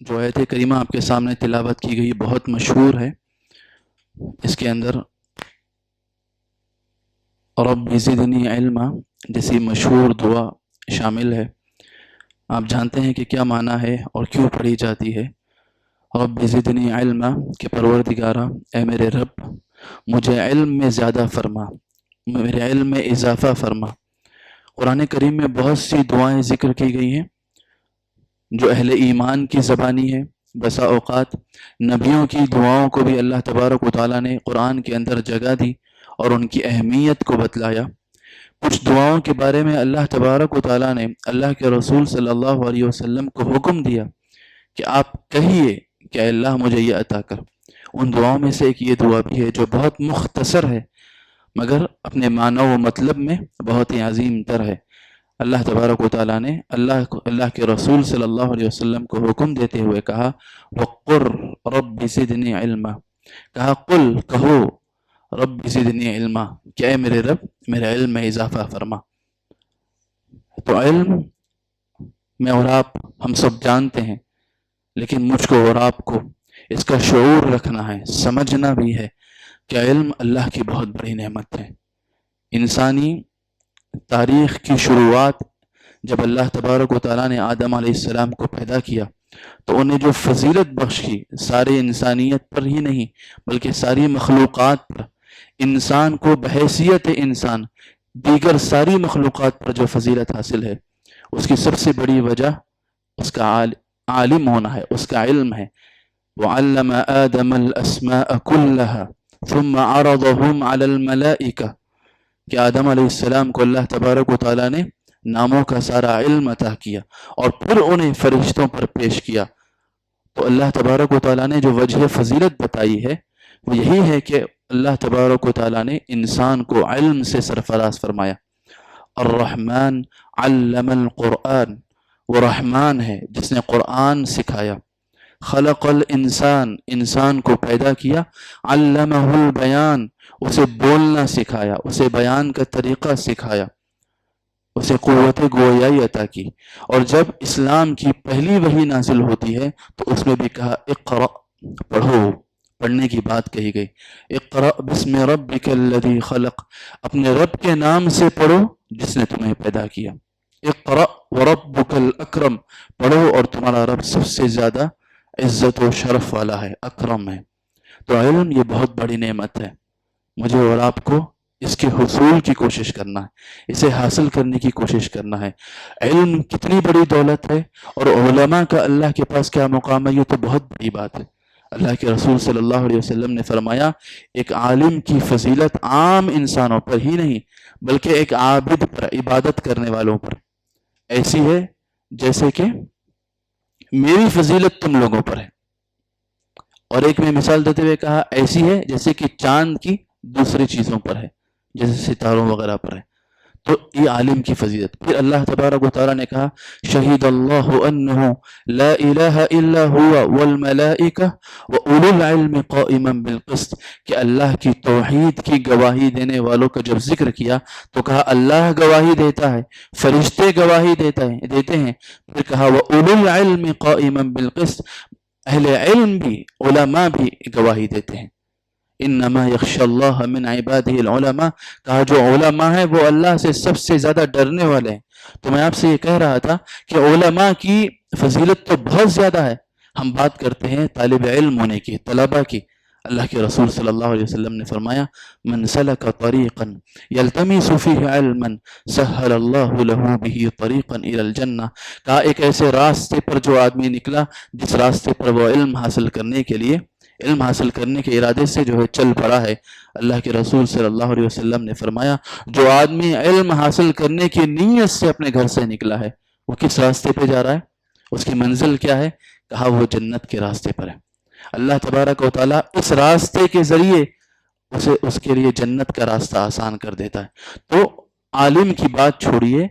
جو آیت کریمہ آپ کے سامنے تلاوت کی گئی بہت مشہور ہے۔ اس کے اندر رب زدنی علما جیسی مشہور دعا شامل ہے۔ آپ جانتے ہیں کہ کیا معنی ہے اور کیوں پڑھی جاتی ہے۔ رب زدنی علما کہ پروردگارہ اے میرے رب مجھے علم میں زیادہ فرما، میرے علم میں اضافہ فرما۔ قرآن کریم میں بہت سی دعائیں ذکر کی گئی ہیں جو اہل ایمان کی زبانی ہے۔ بسا اوقات نبیوں کی دعاؤں کو بھی اللہ تبارک و تعالیٰ نے قرآن کے اندر جگہ دی اور ان کی اہمیت کو بتلایا۔ کچھ دعاؤں کے بارے میں اللہ تبارک و تعالیٰ نے اللہ کے رسول صلی اللہ علیہ وسلم کو حکم دیا کہ آپ کہیے کہ اے اللہ مجھے یہ عطا کر۔ ان دعاؤں میں سے ایک یہ دعا بھی ہے جو بہت مختصر ہے مگر اپنے معنی و مطلب میں بہت ہی عظیم تر ہے۔ اللہ تبارک و تعالیٰ نے اللہ کے رسول صلی اللہ علیہ وسلم کو حکم دیتے ہوئے کہا وَقُرْ رَبِّ زِدْنِي عِلْمًا، کہا قل کہو رب زدنی علما کہ اے میرے رب میرے علم میں اضافہ فرما۔ تو علم میں اور آپ ہم سب جانتے ہیں، لیکن مجھ کو اور آپ کو اس کا شعور رکھنا ہے، سمجھنا بھی ہے کہ علم اللہ کی بہت بڑی نعمت ہے۔ انسانی تاریخ کی شروعات جب اللہ تبارک و تعالیٰ نے آدم علیہ السلام کو پیدا کیا تو انہیں جو فضیلت بخش کی سارے انسانیت پر ہی نہیں بلکہ ساری مخلوقات پر، انسان کو بحیثیت انسان دیگر ساری مخلوقات پر جو فضیلت حاصل ہے اس کی سب سے بڑی وجہ اس کا عالم ہونا ہے، اس کا علم ہے۔ وَعَلَّمَ آدَمَ الْأَسْمَاءَ كُلَّهَا ثُمَّ عَرَضَهُمْ عَلَى الْمَلَائِكَةِ کہ آدم علیہ السلام کو اللہ تبارک و تعالیٰ نے ناموں کا سارا علم عطا کیا اور پھر انہیں فرشتوں پر پیش کیا۔ تو اللہ تبارک و تعالیٰ نے جو وجہ فضیلت بتائی ہے وہ یہی ہے کہ اللہ تبارک و تعالیٰ نے انسان کو علم سے سرفراز فرمایا۔ الرحمن علم القرآن، وہ رحمان ہے جس نے قرآن سکھایا۔ خلق الانسان، انسان کو پیدا کیا۔ علمہ البیان، اسے بولنا سکھایا، اسے بیان کا طریقہ سکھایا، اسے قوت گویائی عطا کی۔ اور جب اسلام کی پہلی وحی نازل ہوتی ہے تو اس میں بھی کہا اقرأ، پڑھو، پڑھنے کی بات کہی گئی۔ اقرأ بسم ربک الذی خلق، اپنے رب کے نام سے پڑھو جس نے تمہیں پیدا کیا۔ اقرأ وربک الاکرم، پڑھو اور تمہارا رب سب سے زیادہ عزت و شرف والا ہے، اکرم ہے۔ تو علم یہ بہت بڑی نعمت ہے، مجھے اور آپ کو اس کے حصول کی کوشش کرنا ہے، اسے حاصل کرنے کی کوشش کرنا ہے۔ علم کتنی بڑی دولت ہے اور علماء کا اللہ کے پاس کیا مقام ہے، یہ تو بہت بڑی بات ہے۔ اللہ کے رسول صلی اللہ علیہ وسلم نے فرمایا ایک عالم کی فضیلت عام انسانوں پر ہی نہیں بلکہ ایک عابد پر، عبادت کرنے والوں پر ایسی ہے جیسے کہ میری فضیلت تم لوگوں پر ہے، اور ایک میں مثال دیتے ہوئے کہا ایسی ہے جیسے کہ چاند کی دوسری چیزوں پر ہے، جیسے ستاروں وغیرہ پر ہے۔ تو یہ عالم کی فضیلت۔ پھر اللہ تبارک و تعالیٰ نے کہا شہید اللہ انہ لا الہ الا ہوا والملائکہ واولو العلم قائما بالقسط، کہ اللہ کی توحید کی گواہی دینے والوں کا جب ذکر کیا تو کہا اللہ گواہی دیتا ہے، فرشتے گواہی دیتے ہیں، پھر کہا واولو العلم قائما بالقسط، اہل علم بھی، علماء بھی گواہی دیتے ہیں۔ انما یخشی اللہ من عبادہ العلماء، کہا جو علماء ہیں وہ اللہ سے سب سے زیادہ ڈرنے والے ہیں۔ تو میں آپ سے یہ کہہ رہا تھا کہ علماء کی فضیلت تو بہت زیادہ ہے، ہم بات کرتے ہیں طالب علم ہونے کی، طلباء کی۔ اللہ کے رسول صلی اللہ علیہ وسلم نے فرمایا من سلک طریقا یلتمس فیہ علما سہل اللہ لہ بہ طریقا الی الجنہ، کہا ایک ایسے راستے پر جو آدمی نکلا جس راستے پر وہ علم حاصل کرنے کے ارادے سے جو ہے چل پڑا ہے، اللہ کے رسول صلی اللہ علیہ وسلم نے فرمایا جو آدمی علم حاصل کرنے کی نیت سے اپنے گھر سے نکلا ہے وہ کس راستے پہ جا رہا ہے، اس کی منزل کیا ہے، کہا وہ جنت کے راستے پر ہے۔ اللہ تبارک و تعالیٰ اس راستے کے ذریعے اس کے لیے جنت کا راستہ آسان کر دیتا ہے۔ تو عالم کی بات چھوڑیے،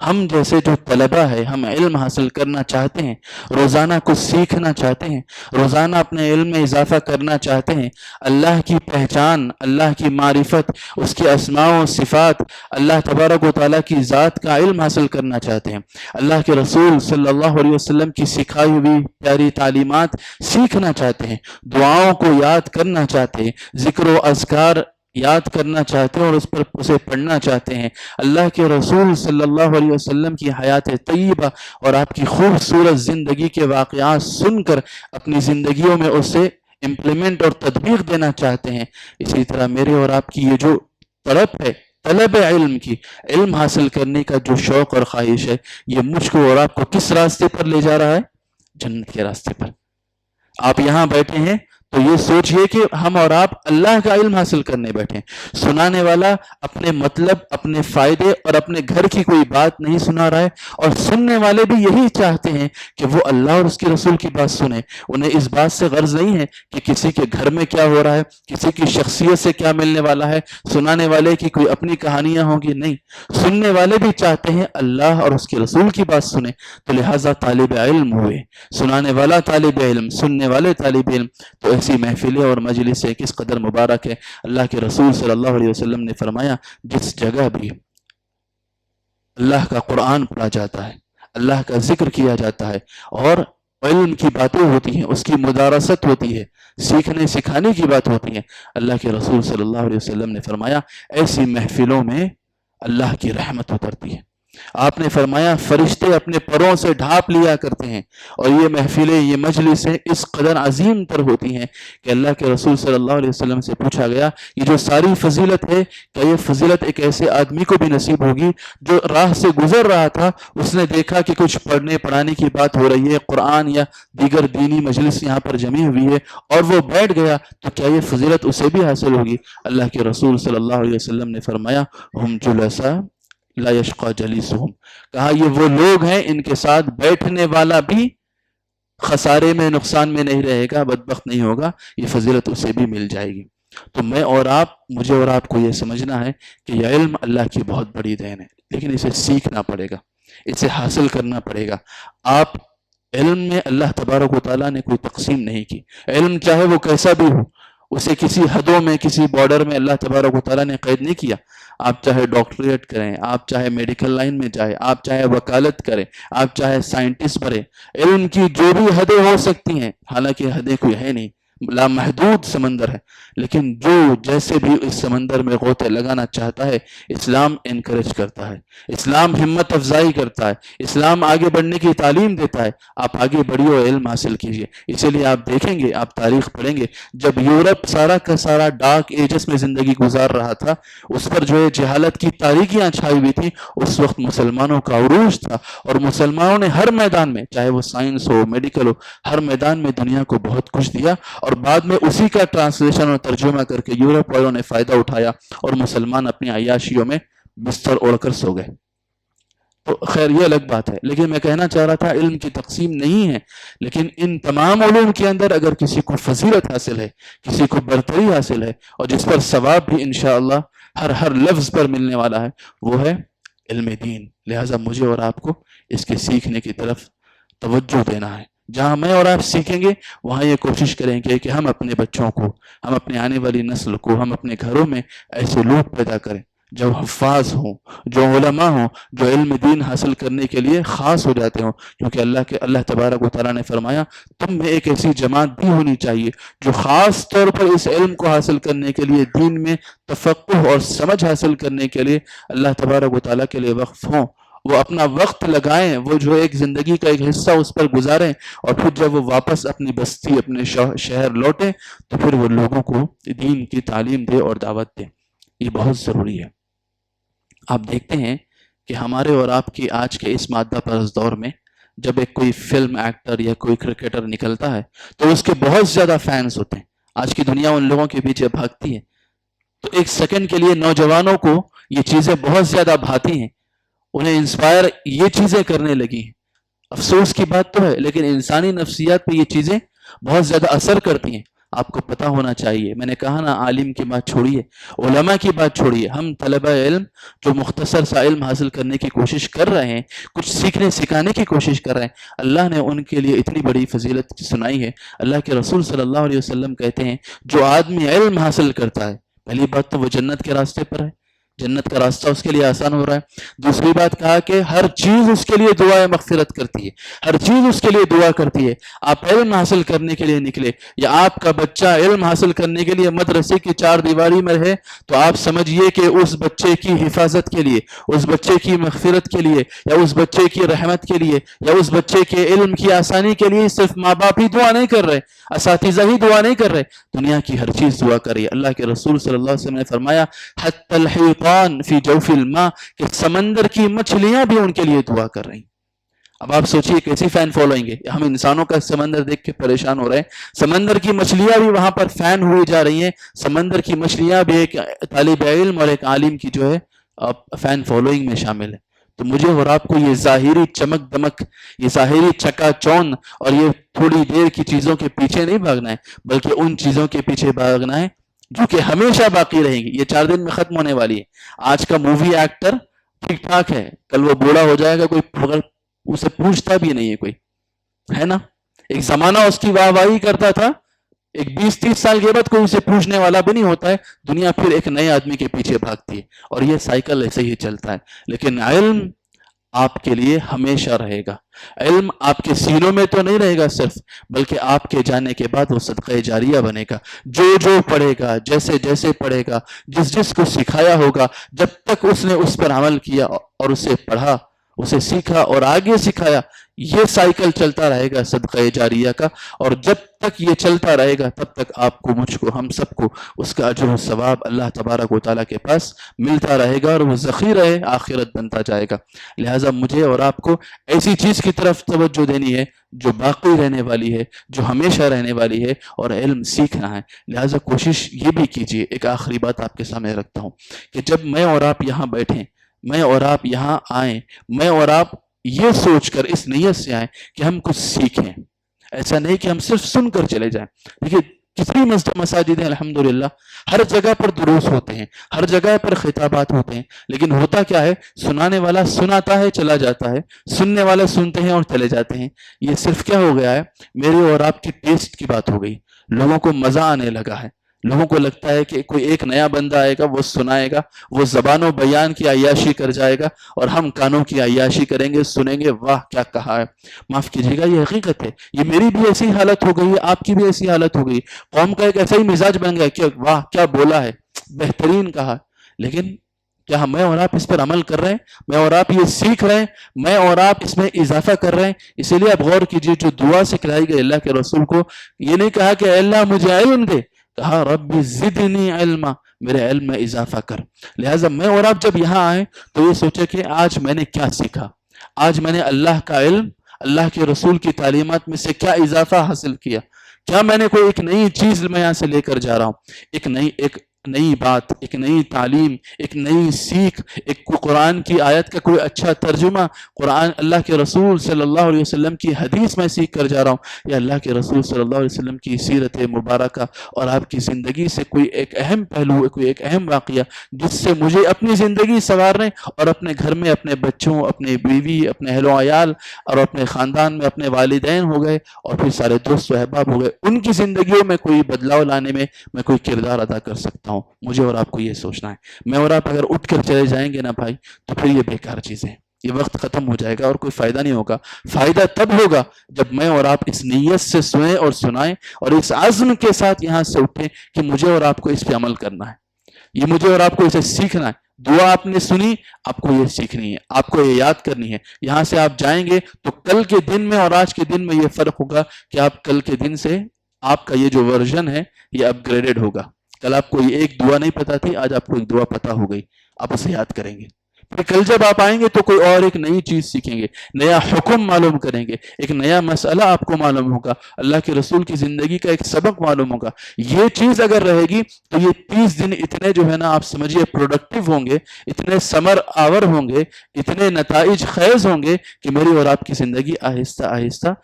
ہم جیسے جو طلبہ ہے، ہم علم حاصل کرنا چاہتے ہیں، روزانہ کچھ سیکھنا چاہتے ہیں، روزانہ اپنے علم میں اضافہ کرنا چاہتے ہیں، اللہ کی پہچان، اللہ کی معرفت، اس کے اسماء و صفات، اللہ تبارک و تعالیٰ کی ذات کا علم حاصل کرنا چاہتے ہیں، اللہ کے رسول صلی اللہ علیہ وسلم کی سکھائی ہوئی پیاری تعلیمات سیکھنا چاہتے ہیں، دعاؤں کو یاد کرنا چاہتے ہیں، ذکر و اذکار یاد کرنا چاہتے ہیں اور اس پر اسے پڑھنا چاہتے ہیں، اللہ کے رسول صلی اللہ علیہ وسلم کی حیات طیبہ اور آپ کی خوبصورت زندگی کے واقعات سن کر اپنی زندگیوں میں اسے امپلیمنٹ اور تطبیق دینا چاہتے ہیں۔ اسی طرح میرے اور آپ کی یہ جو طلب ہے، طلب علم کی، علم حاصل کرنے کا جو شوق اور خواہش ہے، یہ مجھ کو اور آپ کو کس راستے پر لے جا رہا ہے؟ جنت کے راستے پر۔ آپ یہاں بیٹھے ہیں تو یہ سوچئے کہ ہم اور آپ اللہ کا علم حاصل کرنے بیٹھے ہیں۔ سنانے والا اپنے مطلب، اپنے فائدے اور اپنے گھر کی کوئی بات نہیں سنا رہا ہے، اور سننے والے بھی یہی چاہتے ہیں کہ وہ اللہ اور اس کے رسول کی بات سنیں۔ انہیں اس بات سے غرض نہیں ہے کہ کسی کے گھر میں کیا ہو رہا ہے، کسی کی شخصیت سے کیا ملنے والا ہے، سنانے والے کی کوئی اپنی کہانیاں ہوں گی، نہیں، سننے والے بھی چاہتے ہیں اللہ اور اس کے رسول کی بات سنیں۔ تو لہٰذا طالب علم ہوئے، سنانے والا طالب علم، سننے والے طالب علم، تو ایسی محفلیں اور مجلسیں کس قدر مبارک ہے۔ اللہ کے رسول صلی اللہ علیہ وسلم نے فرمایا، جس جگہ بھی اللہ کا قرآن پڑھا جاتا ہے، اللہ کا ذکر کیا جاتا ہے اور علم کی باتیں ہوتی ہیں، اس کی مدارست ہوتی ہے، سیکھنے سکھانے کی بات ہوتی ہے، اللہ کے رسول صلی اللہ علیہ وسلم نے فرمایا ایسی محفلوں میں اللہ کی رحمت اترتی ہے۔ آپ نے فرمایا فرشتے اپنے پروں سے ڈھانپ لیا کرتے ہیں، اور یہ محفلیں، یہ مجلسیں اس قدر عظیم تر ہوتی ہیں کہ اللہ کے رسول صلی اللہ علیہ وسلم سے پوچھا گیا، یہ جو ساری فضیلت ہے، کیا یہ فضیلت ایک ایسے آدمی کو بھی نصیب ہوگی جو راہ سے گزر رہا تھا، اس نے دیکھا کہ کچھ پڑھنے پڑھانے کی بات ہو رہی ہے، قرآن یا دیگر دینی مجلس یہاں پر جمی ہوئی ہے، اور وہ بیٹھ گیا، تو کیا یہ فضیلت اسے بھی حاصل ہوگی؟ اللہ کے رسول صلی اللہ علیہ وسلم نے فرمایا، ہم جلسا لا یشقا جلیسہم، کہا یہ وہ لوگ ہیں ان کے ساتھ بیٹھنے والا بھی خسارے میں، نقصان میں نہیں رہے گا، بدبخت نہیں ہوگا، یہ فضیلت اسے بھی مل جائے گی۔ تو میں اور آپ، مجھے اور آپ کو یہ سمجھنا ہے کہ یہ علم اللہ کی بہت بڑی دین ہے، لیکن اسے سیکھنا پڑے گا، اسے حاصل کرنا پڑے گا۔ آپ علم میں اللہ تبارک و تعالیٰ نے کوئی تقسیم نہیں کی، علم چاہے وہ کیسا بھی ہو، اسے کسی حدوں میں، کسی بارڈر میں اللہ تبارک و تعالیٰ نے قید نہیں کیا۔ آپ چاہے ڈاکٹریٹ کریں، آپ چاہے میڈیکل لائن میں جائیں، آپ چاہے وکالت کریں، آپ چاہے سائنٹسٹ بنیں، علم کی جو بھی حدیں ہو سکتی ہیں، حالانکہ حدیں کوئی ہے نہیں، لامحدود سمندر ہے، لیکن جو جیسے بھی اس سمندر میں غوطے لگانا چاہتا ہے، اسلام انکریج کرتا ہے، اسلام ہمت افزائی کرتا ہے، اسلام آگے بڑھنے کی تعلیم دیتا ہے۔ آپ آگے بڑھیے اور علم حاصل کیجئے۔ اسی لیے آپ دیکھیں گے، آپ تاریخ پڑھیں گے، جب یورپ سارا کا سارا ڈارک ایجز میں زندگی گزار رہا تھا، اس پر جو ہے جہالت کی تاریکیاں چھائی ہوئی تھیں، اس وقت مسلمانوں کا عروج تھا، اور مسلمانوں نے ہر میدان میں، چاہے وہ سائنس ہو، میڈیکل ہو، ہر میدان میں دنیا کو بہت کچھ دیا، اور بعد میں اسی کا ٹرانسلیشن اور ترجمہ کر کے یورپ والوں نے فائدہ اٹھایا، اور مسلمان اپنی عیاشیوں میں بستر اوڑھ کر سو گئے۔ تو خیر یہ الگ بات ہے، لیکن میں کہنا چاہ رہا تھا علم کی تقسیم نہیں ہے، لیکن ان تمام علوم کے اندر اگر کسی کو فضیلت حاصل ہے، کسی کو برتری حاصل ہے، اور جس پر ثواب بھی انشاءاللہ ہر لفظ پر ملنے والا ہے، وہ ہے علم دین۔ لہٰذا مجھے اور آپ کو اس کے سیکھنے کی طرف توجہ دینا ہے۔ جہاں میں اور آپ سیکھیں گے، وہاں یہ کوشش کریں گے کہ ہم اپنے بچوں کو، ہم اپنے آنے والی نسل کو، ہم اپنے گھروں میں ایسے لوگ پیدا کریں جو حفاظ ہوں، جو علماء ہوں، جو علم دین حاصل کرنے کے لیے خاص ہو جاتے ہوں، کیونکہ اللہ تبارک و تعالیٰ نے فرمایا تم میں ایک ایسی جماعت بھی ہونی چاہیے جو خاص طور پر اس علم کو حاصل کرنے کے لیے، دین میں تفقہ اور سمجھ حاصل کرنے کے لیے اللہ تبارک و تعالیٰ کے لیے وقف ہوں، وہ اپنا وقت لگائیں، وہ جو ایک زندگی کا ایک حصہ اس پر گزاریں، اور پھر جب وہ واپس اپنی بستی، اپنے شہر لوٹیں، تو پھر وہ لوگوں کو دین کی تعلیم دے اور دعوت دیں۔ یہ بہت ضروری ہے۔ آپ دیکھتے ہیں کہ ہمارے اور آپ کی آج کے اس مادہ پرست دور میں جب ایک کوئی فلم ایکٹر یا کوئی کرکٹر نکلتا ہے تو اس کے بہت زیادہ فینس ہوتے ہیں، آج کی دنیا ان لوگوں کے پیچھے بھاگتی ہے، تو ایک سیکنڈ کے لیے نوجوانوں کو یہ چیزیں بہت زیادہ بھاتی ہیں، انہیں انسپائر یہ چیزیں کرنے لگی ہیں۔ افسوس کی بات تو ہے، لیکن انسانی نفسیات پہ یہ چیزیں بہت زیادہ اثر کرتی ہیں۔ آپ کو پتہ ہونا چاہیے. میں نے کہا نا عالم کی بات چھوڑیے, علماء کی بات چھوڑیے, ہم طلبہ علم جو مختصر سا علم حاصل کرنے کی کوشش کر رہے ہیں, کچھ سیکھنے سکھانے کی کوشش کر رہے ہیں, اللہ نے ان کے لیے اتنی بڑی فضیلت سنائی ہے. اللہ کے رسول صلی اللہ علیہ وسلم کہتے ہیں جو آدمی علم حاصل کرتا ہے, پہلی بات تو وہ جنت کے راستے پر ہے, جنت کا راستہ اس کے لیے آسان ہو رہا ہے. دوسری بات کہا کہ ہر چیز اس کے لیے دعائے مغفرت کرتی ہے, ہر چیز اس کے لیے دعا کرتی ہے. آپ علم حاصل کرنے کے لیے نکلے یا آپ کا بچہ علم حاصل کرنے کے لیے مدرسے کی چار دیواری میں رہے, تو آپ سمجھیے کہ اس بچے کی حفاظت کے لیے, اس بچے کی مغفرت کے لیے, یا اس بچے کی رحمت کے لیے, یا اس بچے کے علم کی آسانی کے لیے صرف ماں باپ ہی دعا نہیں کر رہے, اساتذہ ہی دعا نہیں کر رہے, دنیا کی ہر چیز دعا کر رہی ہے. اللہ کے رسول صلی اللہ علیہ وسلم نے فرمایا حتی الحیطان فی جوف الماء, کہ سمندر کی مچھلیاں بھی ان کے لیے دعا کر رہی ہیں. اب آپ سوچئے کیسی فین فالوئنگ ہے, ہم انسانوں کا سمندر دیکھ کے پریشان ہو رہے ہیں, سمندر کی مچھلیاں بھی وہاں پر فین ہوئی جا رہی ہیں. سمندر کی مچھلیاں بھی ایک طالب علم اور ایک عالم کی جو ہے فین فالوئنگ میں شامل ہے. تو مجھے اور آپ کو یہ ظاہری چمک دمک, یہ ظاہری چکا چون اور یہ تھوڑی دیر کی چیزوں کے پیچھے نہیں بھاگنا ہے, بلکہ ان چیزوں کے پیچھے بھاگنا ہے جو کہ ہمیشہ باقی رہیں گی. یہ 4 دن میں ختم ہونے والی ہے. آج کا مووی ایکٹر ٹھیک ٹھاک ہے, کل وہ بوڑھا ہو جائے گا, کوئی اسے پوچھتا بھی نہیں ہے کوئی, ہے نا. ایک زمانہ اس کی واہ واہی کرتا تھا, ایک 20-30 سال کے بعد کوئی اسے پوچھنے والا بھی نہیں ہوتا ہے. دنیا پھر ایک نئے آدمی کے پیچھے بھاگتی ہے, اور یہ سائیکل ایسے ہی چلتا ہے. لیکن علم آپ کے لیے ہمیشہ رہے گا. علم آپ کے سینوں میں تو نہیں رہے گا صرف, بلکہ آپ کے جانے کے بعد وہ صدقہ جاریہ بنے گا. جو پڑھے گا, جیسے جیسے پڑھے گا, جس کو سکھایا ہوگا, جب تک اس نے اس پر عمل کیا اور اسے پڑھا, اسے سیکھا اور آگے سکھایا, یہ سائیکل چلتا رہے گا صدقہ جاریہ کا. اور جب تک یہ چلتا رہے گا تب تک آپ کو, مجھ کو, ہم سب کو اس کا اجر و ثواب اللہ تبارک و تعالیٰ کے پاس ملتا رہے گا, اور وہ ذخیرہ آخرت بنتا جائے گا. لہٰذا مجھے اور آپ کو ایسی چیز کی طرف توجہ دینی ہے جو باقی رہنے والی ہے, جو ہمیشہ رہنے والی ہے, اور علم سیکھنا ہے. لہٰذا کوشش یہ بھی کیجیے. ایک آخری بات آپ کے سامنے رکھتا ہوں کہ جب میں اور آپ یہاں بیٹھیں, میں اور آپ یہاں آئیں, میں اور آپ یہ سوچ کر اس نیت سے آئیں کہ ہم کچھ سیکھیں. ایسا نہیں کہ ہم صرف سن کر چلے جائیں. دیکھیے کتنی مساجد ہیں الحمدللہ, ہر جگہ پر دروس ہوتے ہیں, ہر جگہ پر خطابات ہوتے ہیں, لیکن ہوتا کیا ہے, سنانے والا سناتا ہے چلا جاتا ہے, سننے والے سنتے ہیں اور چلے جاتے ہیں. یہ صرف کیا ہو گیا ہے, میری اور آپ کی ٹیسٹ کی بات ہو گئی. لوگوں کو مزہ آنے لگا ہے, لوگوں کو لگتا ہے کہ کوئی ایک نیا بندہ آئے گا, وہ سنائے گا, وہ زبان و بیان کی عیاشی کر جائے گا, اور ہم کانوں کی عیاشی کریں گے, سنیں گے, واہ کیا کہا ہے. معاف کیجیے گا, یہ حقیقت ہے. یہ میری بھی ایسی حالت ہو گئی ہے, آپ کی بھی ایسی حالت ہو گئی. قوم کا ایک ایسا ہی مزاج بن گیا کہ واہ کیا بولا ہے, بہترین کہا. لیکن کیا میں اور آپ اس پر عمل کر رہے ہیں؟ میں اور آپ یہ سیکھ رہے ہیں؟ میں اور آپ اس میں اضافہ کر رہے ہیں؟ اسی لیے آپ غور کیجیے, جو دعا سکھلائی گئی اللہ کے رسول کو, یہ نہیں کہا کہ اللہ مجھے علم دے, کہا رب زدنی علما, میرے علم میں اضافہ کر. لہٰذا میں اور آپ جب یہاں آئیں تو یہ سوچے کہ آج میں نے کیا سیکھا, آج میں نے اللہ کا علم, اللہ کے رسول کی تعلیمات میں سے کیا اضافہ حاصل کیا, کیا میں نے کوئی ایک نئی چیز میں یہاں سے لے کر جا رہا ہوں, ایک نئی بات, ایک نئی تعلیم, ایک نئی سیکھ, ایک قرآن کی آیت کا کوئی اچھا ترجمہ, قرآن اللہ کے رسول صلی اللہ علیہ وسلم کی حدیث میں سیکھ کر جا رہا ہوں, یا اللہ کے رسول صلی اللہ علیہ وسلم کی سیرت مبارکہ اور آپ کی زندگی سے کوئی ایک اہم پہلو, کوئی ایک اہم واقعہ جس سے مجھے اپنی زندگی سنوارنے اور اپنے گھر میں اپنے بچوں, اپنے بیوی, اپنے اہل و عیال اور اپنے خاندان میں اپنے والدین ہو گئے, اور پھر سارے دوست و احباب ہو گئے, ان کی زندگیوں میں کوئی بدلاؤ لانے میں میں کوئی کردار ادا کر سکتا ہوں. مجھے اور آپ کو یہ سوچنا ہے. میں اور آپ اگر اٹھ کر چلے جائیں گے نا بھائی, تو پھر یہ بیکار چیزیں, یہ وقت ختم ہو جائے گا اور کوئی فائدہ نہیں ہوگا. فائدہ تب ہوگا جب میں اور آپ اس نیت سے سنیں اور سنائیں, اور اس عزم کے ساتھ یہاں سے اٹھیں کہ مجھے اور آپ کو اس پہ عمل کرنا ہے, یہ مجھے اور آپ کو اسے سیکھنا ہے. دعا آپ نے سنی, آپ کو یہ سیکھنی ہے, آپ کو یہ یاد کرنی ہے. یہاں سے آپ جائیں گے تو کل کے دن میں اور آج کے دن میں یہ فرق ہوگا کہ آپ کل کے دن سے آپ کا یہ جو ورژن ہے یہ اپ گریڈڈ ہوگا. کل آپ کو یہ ایک دعا نہیں پتا تھی, آج آپ کو ایک دعا پتا ہو گئی, آپ اسے یاد کریں گے. پھر کل جب آپ آئیں گے تو کوئی اور ایک نئی چیز سیکھیں گے, نیا حکم معلوم کریں گے, ایک نیا مسئلہ آپ کو معلوم ہوگا, اللہ کے رسول کی زندگی کا ایک سبق معلوم ہوگا. یہ چیز اگر رہے گی تو یہ 30 دن اتنے جو ہے نا, آپ سمجھیے پروڈکٹیو ہوں گے, اتنے ثمر آور ہوں گے, اتنے نتائج خیز ہوں گے کہ میری اور آپ کی زندگی آہستہ آہستہ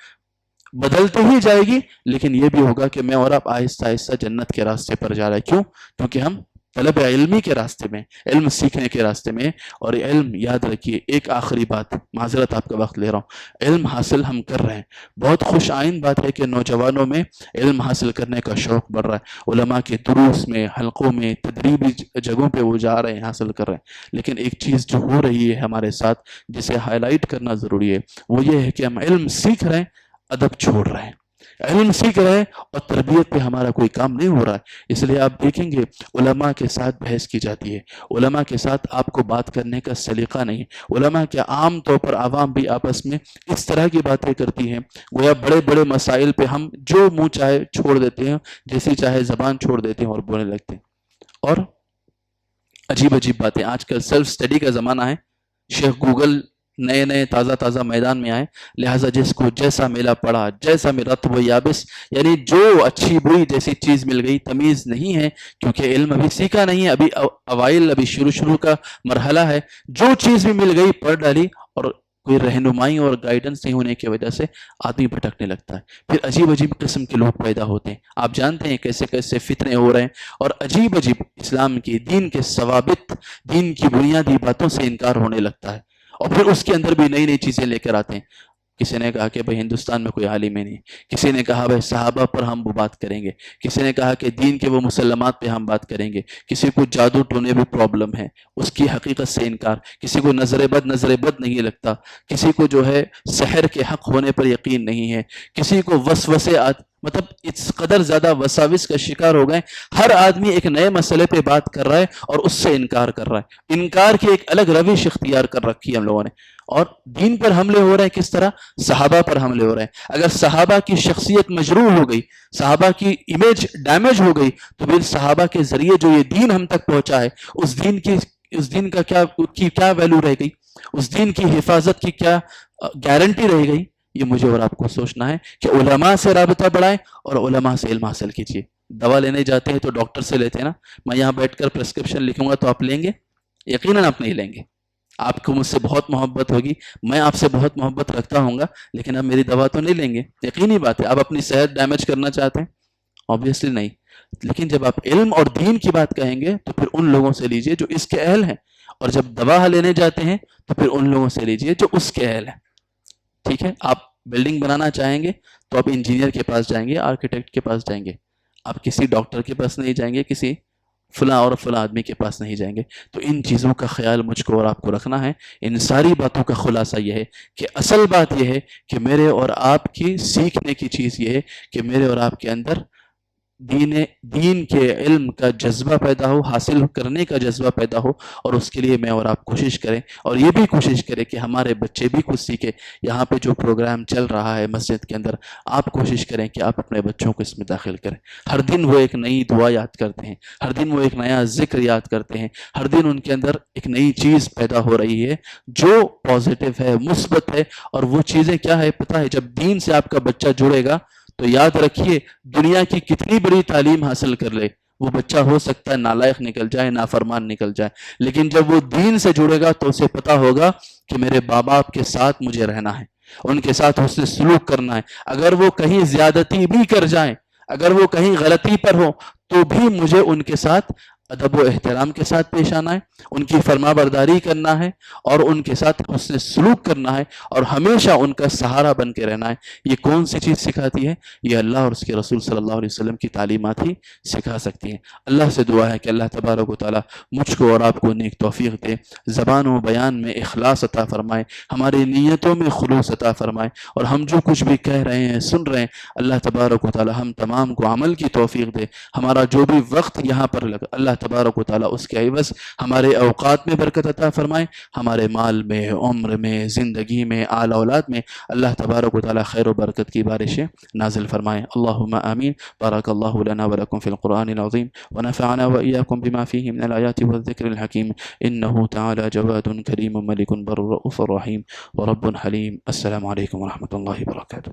بدلتے ہی جائے گی، لیکن یہ بھی ہوگا کہ میں اور آپ آہستہ آہستہ جنت کے راستے پر جا رہے ہیں۔ کیوں؟ کیونکہ ہم طلب علمی کے راستے میں، علم سیکھنے کے راستے میں۔ اور علم یاد رکھیے، ایک آخری بات، معذرت آپ کا وقت لے رہا ہوں، علم حاصل ہم کر رہے ہیں، بہت خوش آئند بات ہے کہ نوجوانوں میں علم حاصل کرنے کا شوق بڑھ رہا ہے، علماء کے دروس میں، حلقوں میں، تدریبی جگہوں پہ وہ جا رہے ہیں، حاصل کر رہے ہیں۔ لیکن ایک چیز جو ہو رہی ہے ہمارے ساتھ، جسے ہائی لائٹ کرنا ضروری ہے، وہ یہ ہے کہ ہم علم سیکھ رہے ہیں، ادب چھوڑ رہے ہیں۔ علم سیکھ رہے ہیں اور تربیت پہ ہمارا کوئی کام نہیں ہو رہا ہے۔ اس لیے آپ دیکھیں گے علماء کے ساتھ بحث کی جاتی ہے، علماء کے ساتھ آپ کو بات کرنے کا سلیقہ نہیں ہے۔ علماء کے عام طور پر عوام بھی آپس میں اس طرح کی باتیں کرتی ہیں، گویا بڑے بڑے مسائل پہ ہم جو منہ چاہے چھوڑ دیتے ہیں، جیسی چاہے زبان چھوڑ دیتے ہیں اور بولنے لگتے ہیں، اور عجیب عجیب باتیں۔ آج کل سیلف سٹڈی کا زمانہ ہے، شیخ گوگل نئے نئے تازہ تازہ میدان میں آئے، لہٰذا جس کو جیسا ملا پڑا، جیسا میں رطب و یابس، یعنی جو اچھی بری جیسی چیز مل گئی، تمیز نہیں ہے، کیونکہ علم ابھی سیکھا نہیں ہے، ابھی اوائل، ابھی شروع کا مرحلہ ہے، جو چیز بھی مل گئی پڑھ ڈالی، اور کوئی رہنمائی اور گائیڈنس نہیں ہونے کی وجہ سے آدمی بھٹکنے لگتا ہے، پھر عجیب عجیب قسم کے لوگ پیدا ہوتے ہیں۔ آپ جانتے ہیں کیسے کیسے فتنے ہو رہے ہیں، اور عجیب عجیب اسلام کی، دین کے ثوابت، دین کی بنیادی باتوں سے انکار ہونے لگتا ہے، اور پھر اس کے اندر بھی نئی نئی چیزیں لے کر آتے ہیں۔ کسی نے کہا کہ بھائی ہندوستان میں کوئی عالم ہی نہیں، کسی نے کہا بھائی صحابہ پر ہم وہ بات کریں گے، کسی نے کہا کہ دین کے وہ مسلمات پہ ہم بات کریں گے، کسی کو جادو ٹونے بھی پرابلم ہے، اس کی حقیقت سے انکار، کسی کو نظر بد نہیں لگتا، کسی کو جو ہے سحر کے حق ہونے پر یقین نہیں ہے، کسی کو وسوسے مطلب اس قدر زیادہ وساوس کا شکار ہو گئے، ہر آدمی ایک نئے مسئلے پہ بات کر رہا ہے اور اس سے انکار کر رہا ہے، انکار کی ایک الگ روش اختیار کر رکھی ہے ہم لوگوں نے۔ اور دین پر حملے ہو رہے ہیں کس طرح؟ صحابہ پر حملے ہو رہے ہیں۔ اگر صحابہ کی شخصیت مجروح ہو گئی، صحابہ کی امیج ڈیمیج ہو گئی، تو پھر صحابہ کے ذریعے جو یہ دین ہم تک پہنچا ہے، اس دین کا کیا ویلیو رہ گئی، اس دین کی حفاظت کی کیا گارنٹی رہ گئی؟ یہ مجھے اور آپ کو سوچنا ہے کہ علماء سے رابطہ بڑھائیں اور علماء سے علم حاصل کیجیے۔ دوا لینے جاتے ہیں تو ڈاکٹر سے لیتے ہیں نا، میں یہاں بیٹھ کر پرسکرپشن لکھوں گا تو آپ لیں گے؟ یقیناً آپ نہیں لیں گے۔ آپ کو مجھ سے بہت محبت ہوگی، میں آپ سے بہت محبت رکھتا ہوں گا، لیکن آپ میری دوا تو نہیں لیں گے، یقینی بات ہے۔ آپ اپنی صحت ڈیمیج کرنا چاہتے ہیں؟ آبویسلی نہیں۔ لیکن جب آپ علم اور دین کی بات کہیں گے تو پھر ان لوگوں سے لیجئے جو اس کے اہل ہیں، اور جب دوا لینے جاتے ہیں تو پھر ان لوگوں سے لیجئے جو اس کے اہل ہیں۔ ٹھیک ہے؟ آپ بلڈنگ بنانا چاہیں گے تو آپ انجینئر کے پاس جائیں گے، آرکیٹیکٹ کے پاس جائیں گے، آپ کسی ڈاکٹر کے پاس نہیں جائیں گے، کسی فلاں اور فلاں آدمی کے پاس نہیں جائیں گے۔ تو ان چیزوں کا خیال مجھ کو اور آپ کو رکھنا ہے۔ ان ساری باتوں کا خلاصہ یہ ہے کہ اصل بات یہ ہے کہ میرے اور آپ کی سیکھنے کی چیز یہ ہے کہ میرے اور آپ کے اندر دین کے علم کا جذبہ پیدا ہو، حاصل کرنے کا جذبہ پیدا ہو، اور اس کے لیے میں اور آپ کوشش کریں، اور یہ بھی کوشش کریں کہ ہمارے بچے بھی کچھ سیکھیں۔ یہاں پہ جو پروگرام چل رہا ہے مسجد کے اندر، آپ کوشش کریں کہ آپ اپنے بچوں کو اس میں داخل کریں۔ ہر دن وہ ایک نئی دعا یاد کرتے ہیں، ہر دن وہ ایک نیا ذکر یاد کرتے ہیں، ہر دن ان کے اندر ایک نئی چیز پیدا ہو رہی ہے جو پازیٹیو ہے، مثبت ہے۔ اور وہ چیزیں کیا ہے پتہ ہے؟ جب دین سے آپ کا بچہ جڑے گا تو یاد رکھیے، دنیا کی کتنی بڑی تعلیم حاصل کر لے، وہ بچہ ہو سکتا ہے نالائق نکل جائے، نافرمان نکل جائے، لیکن جب وہ دین سے جڑے گا تو اسے پتہ ہوگا کہ میرے ماں باپ کے ساتھ مجھے رہنا ہے، ان کے ساتھ حسن سلوک کرنا ہے، اگر وہ کہیں زیادتی بھی کر جائیں، اگر وہ کہیں غلطی پر ہو، تو بھی مجھے ان کے ساتھ ادب و احترام کے ساتھ پیش آنا ہے، ان کی فرما برداری کرنا ہے، اور ان کے ساتھ حسن سلوک کرنا ہے، اور ہمیشہ ان کا سہارا بن کے رہنا ہے۔ یہ کون سی چیز سکھاتی ہے؟ یہ اللہ اور اس کے رسول صلی اللہ علیہ وسلم کی تعلیمات ہی سکھا سکتی ہیں۔ اللہ سے دعا ہے کہ اللہ تبارک و تعالی مجھ کو اور آپ کو نیک توفیق دے، زبان و بیان میں اخلاص عطا فرمائے، ہماری نیتوں میں خلوص عطا فرمائے، اور ہم جو کچھ بھی کہہ رہے ہیں، سن رہے ہیں، اللہ تبارک و تعالی ہم تمام کو عمل کی توفیق دے۔ ہمارا جو بھی وقت یہاں پر لگا، اللہ تبارک و تعالی اس کے عوض ہمارے اوقات میں برکت عطا فرمائے، ہمارے مال میں، عمر میں، زندگی میں، آل اولاد میں اللہ تبارک و تعالی خیر و برکت کی بارشیں نازل فرمائے۔ اللہم آمین۔ بارک اللہ لنا ولکم فی القرآن العظیم ونفعنا وإیاکم بما فیہ من الآیات والذکر الحکیم انہ تعالی جواد کریم ملک بر رؤوف رحیم ورب حلیم۔ السلام علیکم ورحمۃ اللہ وبرکاتہ۔